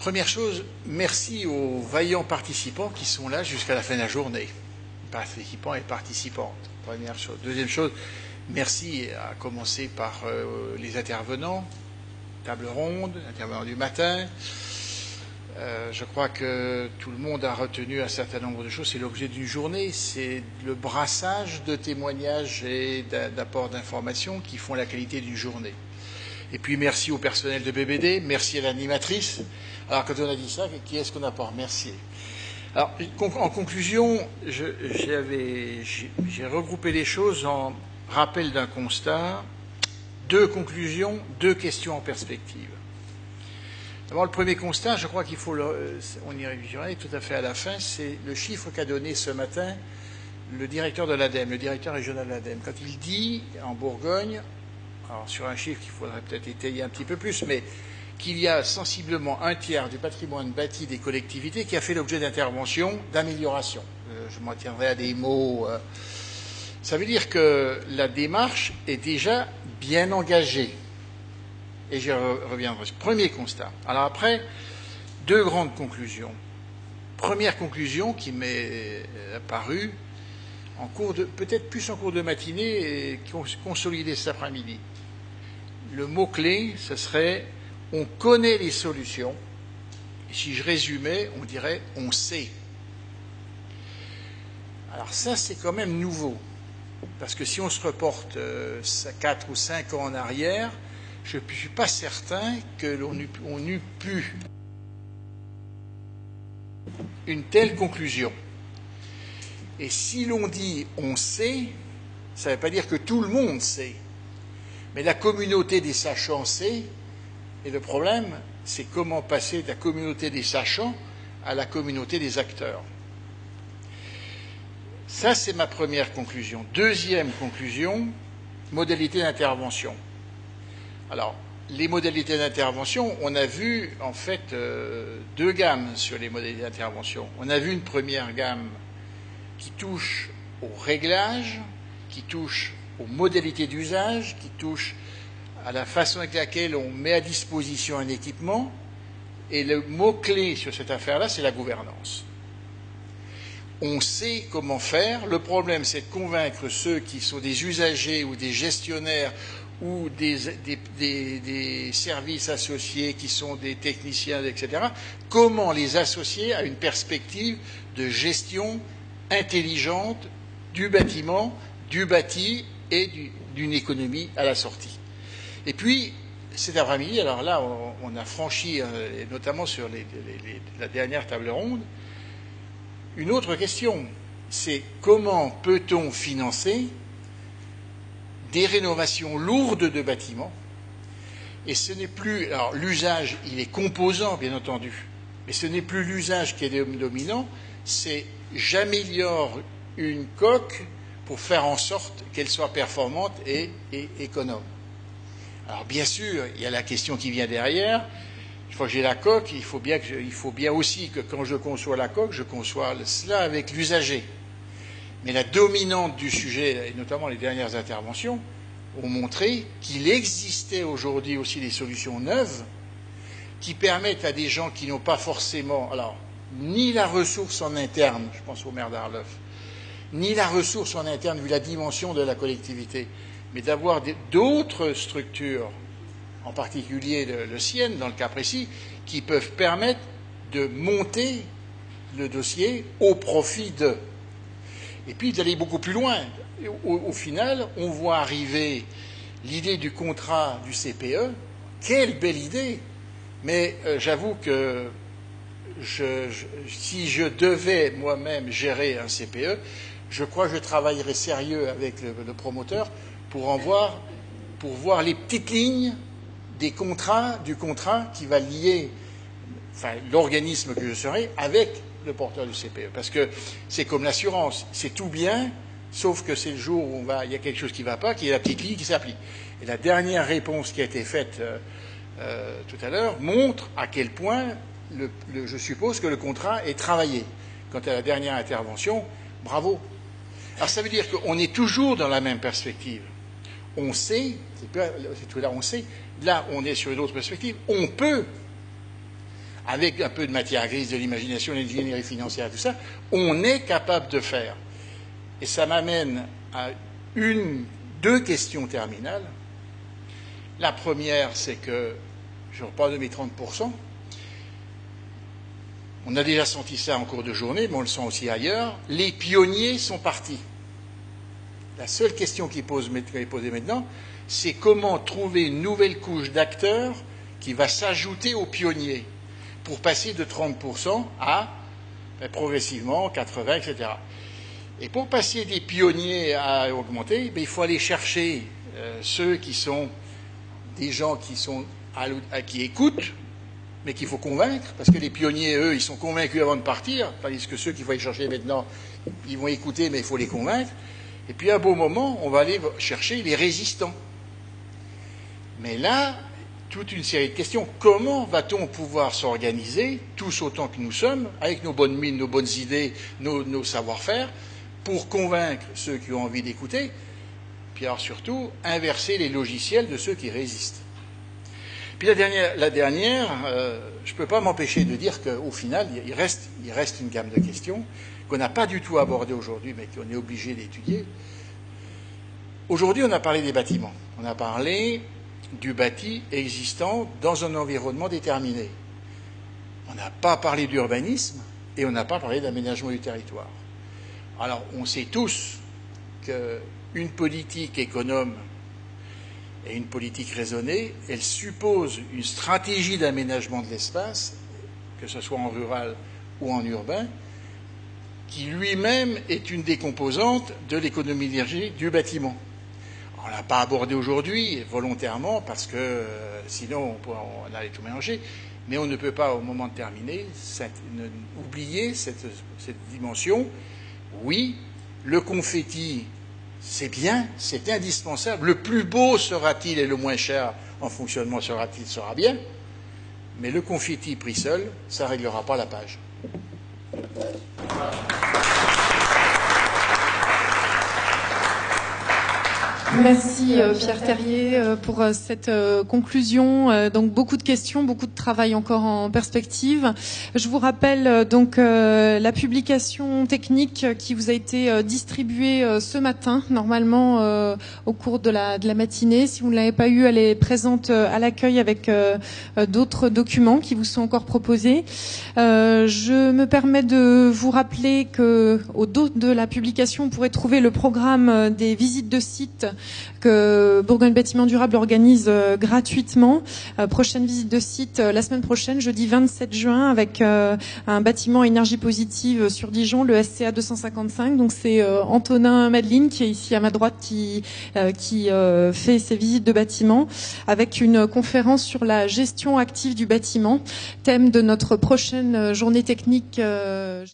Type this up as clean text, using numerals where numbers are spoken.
Première chose, merci aux vaillants participants qui sont là jusqu'à la fin de la journée. Participants et participantes, première chose. Deuxième chose, merci à commencer par les intervenants, table ronde, intervenants du matin. Je crois que tout le monde a retenu un certain nombre de choses. C'est l'objet d'une journée, c'est le brassage de témoignages et d'apports d'informations qui font la qualité d'une journée. Et puis merci au personnel de BBD, merci à l'animatrice. Alors quand on a dit ça, qui est-ce qu'on n'a pas remercié? Alors en conclusion, j'ai regroupé les choses en rappel d'un constat, deux conclusions, deux questions en perspective. D'abord, le premier constat, je crois qu'il faut, on y reviendra tout à fait à la fin, c'est le chiffre qu'a donné ce matin le directeur de l'ADEME, le directeur régional de l'ADEME. Quand il dit, en Bourgogne, alors sur un chiffre qu'il faudrait peut-être étayer un petit peu plus, mais qu'il y a sensiblement un tiers du patrimoine bâti des collectivités qui a fait l'objet d'interventions, d'amélioration. Je m'en tiendrai à des mots. Ça veut dire que la démarche est déjà bien engagée. Et j'y reviendrai. Premier constat. Alors après, deux grandes conclusions. Première conclusion qui m'est apparue en cours de, peut-être plus en cours de matinée et consolidée cet après-midi. Le mot-clé, ce serait on connaît les solutions. Et si je résumais, on dirait on sait. Alors ça, c'est quand même nouveau. Parce que si on se reporte 4 ou 5 ans en arrière, je ne suis pas certain que l'on eût pu une telle conclusion. Et si l'on dit on sait, ça ne veut pas dire que tout le monde sait. Mais la communauté des sachants sait, et le problème, c'est comment passer de la communauté des sachants à la communauté des acteurs. Ça, c'est ma première conclusion. Deuxième conclusion, modalité d'intervention. Alors, les modalités d'intervention, on a vu en fait deux gammes sur les modalités d'intervention. On a vu une première gamme qui touche au réglage, qui touche aux modalités d'usage, qui touche à la façon avec laquelle on met à disposition un équipement. Et le mot-clé sur cette affaire-là, c'est la gouvernance. On sait comment faire. Le problème, c'est de convaincre ceux qui sont des usagers ou des gestionnaires ou des services associés qui sont des techniciens, etc., comment les associer à une perspective de gestion intelligente du bâtiment, du bâti et d'une économie à la sortie. Et puis, cet après-midi, alors là, on a franchi, et notamment sur la dernière table ronde, une autre question, c'est comment peut-on financer des rénovations lourdes de bâtiments, et ce n'est plus, alors l'usage, il est composant, bien entendu, mais ce n'est plus l'usage qui est dominant, c'est j'améliore une coque pour faire en sorte qu'elle soit performante et économe. Alors bien sûr, il y a la question qui vient derrière, une fois que j'ai la coque, il faut bien aussi que quand je conçois la coque, je conçois cela avec l'usager. Mais la dominante du sujet, et notamment les dernières interventions, ont montré qu'il existait aujourd'hui aussi des solutions neuves qui permettent à des gens qui n'ont pas forcément, alors, ni la ressource en interne, je pense au maire d'Arleuf, ni la ressource en interne vu la dimension de la collectivité, mais d'avoir d'autres structures, en particulier le SIEN, dans le cas précis, qui peuvent permettre de monter le dossier au profit de. Et puis d'aller beaucoup plus loin. Au final, on voit arriver l'idée du contrat du CPE. Quelle belle idée! Mais j'avoue que si je devais moi-même gérer un CPE, je crois que je travaillerais sérieux avec le promoteur pour voir les petites lignes du contrat qui va lier l'organisme que je serai avec le porteur du CPE. Parce que c'est comme l'assurance, c'est tout bien, sauf que c'est le jour où il y a quelque chose qui ne va pas, qu'il y a la petite ligne qui s'applique. Et la dernière réponse qui a été faite tout à l'heure montre à quel point je suppose que le contrat est travaillé. Quant à la dernière intervention, bravo. Alors ça veut dire qu'on est toujours dans la même perspective. On sait, c'est tout là on sait, là on est sur une autre perspective, on peut. avec un peu de matière grise, de l'imagination, de l'ingénierie financière, tout ça, on est capable de faire. Et ça m'amène à deux questions terminales. La première, c'est que, je reparle de mes 30%, on a déjà senti ça en cours de journée, mais on le sent aussi ailleurs, les pionniers sont partis. La seule question qui est posée maintenant, c'est comment trouver une nouvelle couche d'acteurs qui va s'ajouter aux pionniers pour passer de 30% à progressivement 80%, etc. Et pour passer des pionniers à augmenter, il faut aller chercher ceux qui sont des gens qui écoutent, mais qu'il faut convaincre, parce que les pionniers, eux, ils sont convaincus avant de partir, tandis que ceux qu'il faut aller chercher maintenant, ils vont écouter, mais il faut les convaincre. Et puis à un beau moment, on va aller chercher les résistants. Mais là, toute une série de questions. Comment va-t-on pouvoir s'organiser, tous autant que nous sommes, avec nos bonnes mines, nos bonnes idées, nos savoir-faire, pour convaincre ceux qui ont envie d'écouter, puis alors surtout, inverser les logiciels de ceux qui résistent. Puis la dernière, je ne peux pas m'empêcher de dire qu'au final, il reste une gamme de questions qu'on n'a pas du tout abordées aujourd'hui, mais qu'on est obligé d'étudier. Aujourd'hui, on a parlé des bâtiments. On a parlé du bâti existant dans un environnement déterminé. On n'a pas parlé d'urbanisme et on n'a pas parlé d'aménagement du territoire. Alors, on sait tous qu'une politique économe et une politique raisonnée, elle suppose une stratégie d'aménagement de l'espace, que ce soit en rural ou en urbain, qui lui-même est une des composantes de l'économie d'énergie du bâtiment. On ne l'a pas abordé aujourd'hui, volontairement, parce que sinon on allait tout mélanger, mais on ne peut pas, au moment de terminer, oublier cette dimension. Oui, le confetti, c'est bien, c'est indispensable. Le plus beau sera-t-il et le moins cher en fonctionnement sera bien, mais le confetti pris seul, ça ne réglera pas la page. Merci Pierre Terrier pour cette conclusion. Donc beaucoup de questions, beaucoup de travail encore en perspective. Je vous rappelle donc la publication technique qui vous a été distribuée ce matin, normalement au cours de la matinée. Si vous ne l'avez pas eue, elle est présente à l'accueil avec d'autres documents qui vous sont encore proposés. Je me permets de vous rappeler que au dos de la publication, vous pourrez trouver le programme des visites de site que Bourgogne Bâtiment Durable organise gratuitement. Prochaine visite de site la semaine prochaine, jeudi 27 juin, avec un bâtiment à énergie positive sur Dijon, le SCA 255. Donc c'est Antonin Madeline qui est ici à ma droite qui fait ces visites de bâtiment, avec une conférence sur la gestion active du bâtiment, thème de notre prochaine journée technique.